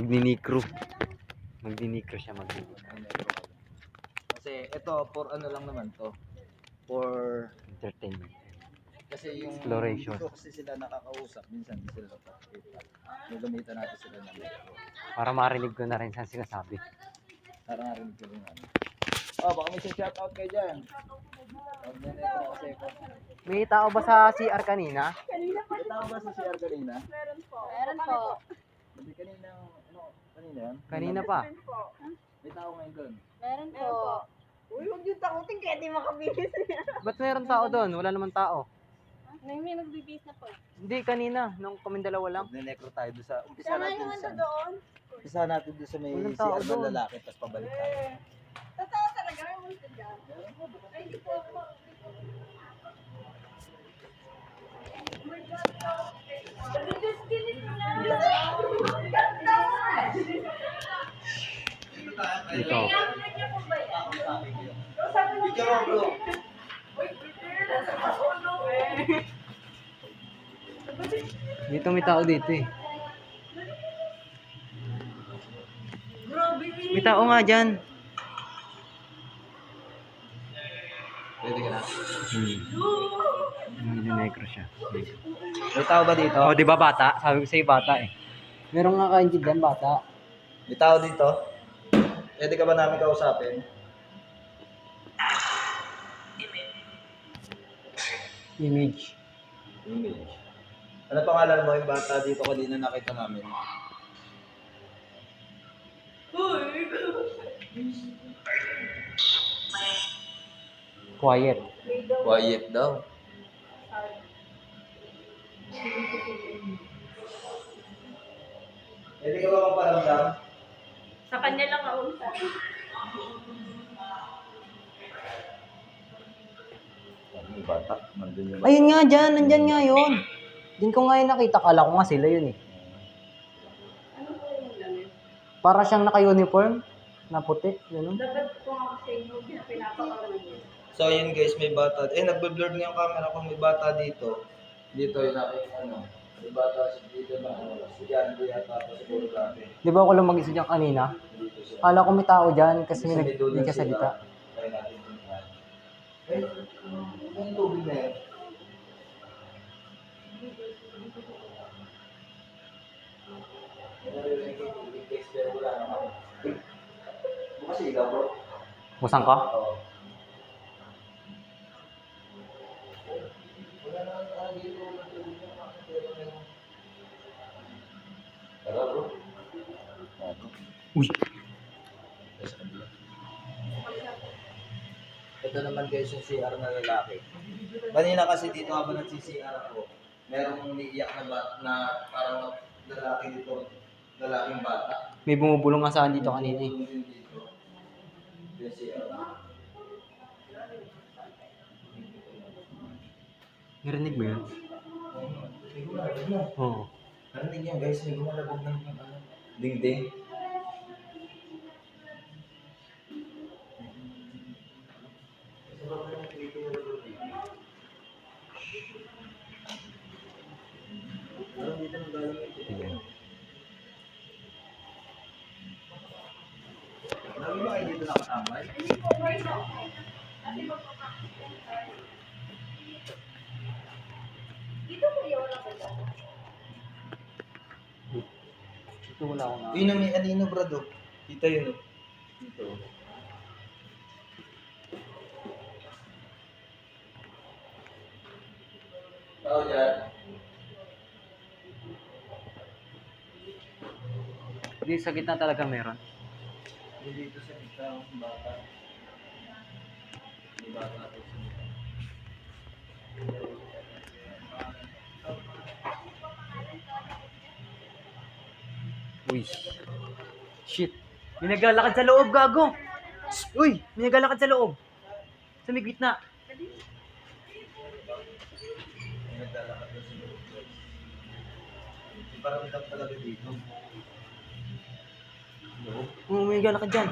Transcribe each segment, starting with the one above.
Magninikro. Magninikro siya, Kasi ito, for ano lang naman to. For entertainment. kasi yung Exploration. dito kasi sila nakakausap, minsan di sila nakakita. Gagamitan natin sila ng metro. Para marinig ko na rin saan sinasabi. Para narinig ko rin ano. Oh, baka may shoutout kayo dyan. Huwag na ito kasi ako. May tao ba sa CR kanina? May tao ba sa CR kanina? Meron po. Hindi kanina, ano, kanina yan? Kanina pa. May tao ngayon doon. Meron po. Uy, huwag yung takutin kaya di makabilis niya. Ba't meron tao doon? Wala naman tao. May nagbibis na po. Hindi, kanina. Nung kaming dalawa lang. Nag-necro tayo doon sa, umpisa Tama natin yung ano sa, doon. umpisa natin doon sa may Walang tao CR na doon. lalaki, tapos pabalik tayo. Totoo talaga yung multo dyan. Ay, hindi po ako. Dito. Dito may tao dito eh. May tao nga dyan. Pwede ka na. Negro siya. May tao ba dito? Oh, di ba bata? Sabi ko sa'yo bata eh. Meron nga kainjid dyan, bata. May tao dito? Pwede ka ba namin kausapin? Image. Image. Ano pangalan mo yung bata dito kanina nakita namin? Quiet. Quiet daw. Pwede ka ba magparamdam? Sa kanya lang ako. Yung bata, nandun yung... Ayun nga dyan, nandyan nga yun. Diyan ko nga yung nakita, kala ko nga sila yun eh. Para siyang naka-uniform, na puti, gano'n. Dapat kung ako sa inyo, pinapakaroon niya. So yun guys, may bata. Nagbe-blur na yung camera ko, may bata dito. Dito yung nakita, ano. May bata dito na, ano, si Jandy at tapos siguro dati. Di ba ako lang mag-isa dyan kanina? Dito siya. Kala ko may tao dyan kasi may May dulo nagkasalita. sila. Try natin tingnan. Eh, yung tubig na yan. Naririnig yung tubig guys, pero wala naman. Bukas ilaw bro. Musang ka? Oo. Wala naman dito ng tubig na pero meron. Tara bro. Uy! Ito naman guys yung CR na lalaki. Kanina kasi dito habang nagsi-CR ako, merong umiiyak na parang lalaki dito, lalaking bata. May bumubulong nga saan dito kanina eh. Yung dito. Yung CR. Narinig mo yun? May gumalabog na. Oo. Narinig yan guys, may gumalabog ng dingding. Ayan. Lagi ba kayo dito nakatambay? Dito po yung wala ko. Ito wala akong na. Yun na may anino brado. Dito yun. Dito. Tao dyan. Hindi, sa gitna talaga meron. Dito sa isang bata. May bata dito sa bata. Uy. Shit. May naglalakad sa loob, gago. Uy, may naglalakad sa loob. Sa may gitna. May naglalakad doon sa loob, guys. May paramdam talaga dito. Oo, may naglalakad dyan.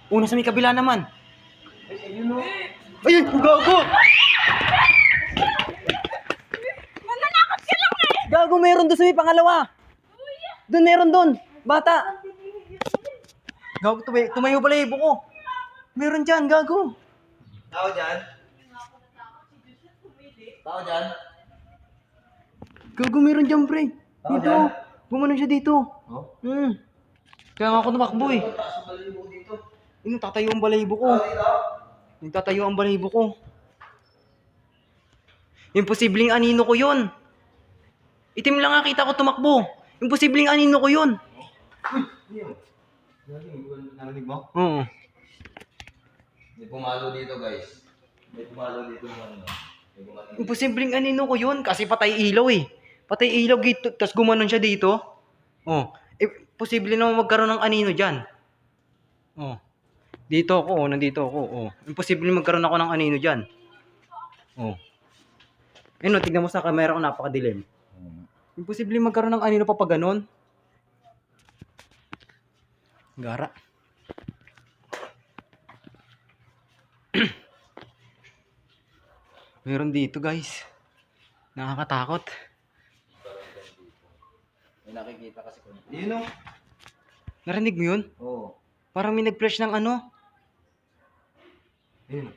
Una sa may kabila naman. Ay, ayun o. Ayun, gago! Gago, meron doon sa may pangalawa. Doon, meron doon. Bata. Gago, tumayo pala yung ibo ko. Meron dyan, gago. Tao dyan? Tao dyan? Gago, meron dyan, pre. Tao Dito. dyan? Gumanon siya dito. Oh? Kaya nga ako tumakbo eh. Taas ang balibo dito. Yung tatayo ang balahibo ko. Tao dito? Nagtatayo ang balahibo ko. Imposibleng anino ko yun. Itim lang nga kita ko tumakbo. Imposibleng anino ko yun. Narinig mo? Oo. May pumalo dito, guys. May pumalo dito ng ano. May pumalo dito. Imposibleng anino ko yun kasi patay ilaw eh. Patay ilaw dito, tapos gumanon siya dito. Oh. Posible naman magkaroon ng anino dyan. Oh. Dito ako, nandito ako. Oh. Imposible magkaroon ako ng anino dyan. Oh. Ano, tignan mo sa camera ko, napakadilim. Imposible magkaroon ng anino pa pag ganon. Gara. Meron dito, guys. Nakakatakot. May nakikita kasi ko. Yun o. Narinig mo yun? Oo. Parang may nag-flash ng ano. Yun.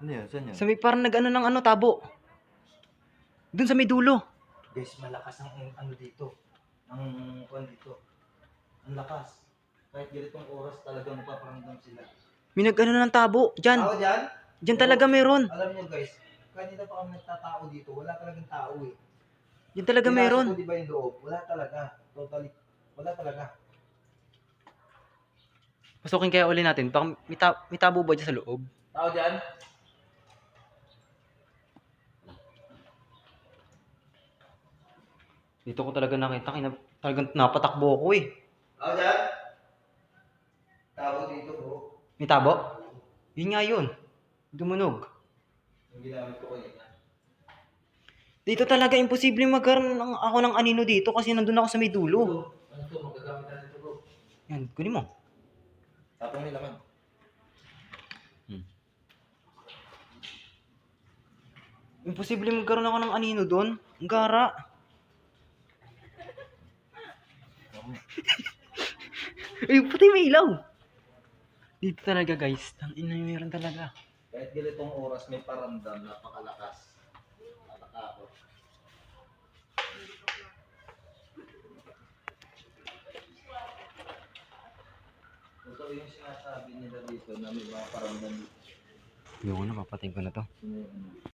Ano yan? Saan yan? Sa may parang nag-ano ng ano, tabo. Doon sa may dulo. Guys, malakas ang ano dito. Ang kuwan dito. Ang lakas. Kahit ganitong oras talaga mapaparamdam sila. May nag-ano ng tabo. Diyan. Tao dyan? Diyan talaga meron. Alam niyo guys, kanina pa kami nagtatao dito, wala talagang tao eh. Diyan talaga Pinasok meron. ko, di ba yung loob? Wala talaga. Totally. Wala talaga. Pasukin kaya uli natin. Baka may tabo ba dyan sa loob? Tao dyan? Dito ko talaga nakita. Talagang napatakbo ko eh. Tao dyan? Tao dito bro. May tabo? Yun nga yun. Dumunog. Yung ginamit ko kanina. Dito talaga imposible magkaroon ako ng anino dito kasi nandun ako sa may dulo. Ano to? Magagamit natin ito bro. Yan, kunin mo. Tapong nila man. Imposible magkaroon ako ng anino doon. Ang gara. Ay, pati may ilaw. Dito talaga guys. Tangina, meron talaga. Kahit ganitong oras may paramdam, napakalakas. Nakatakot. Ito yung sinasabi nila dito na may mga paramdam dito. Yung ano, papatayin ko na to. Yun yung ano.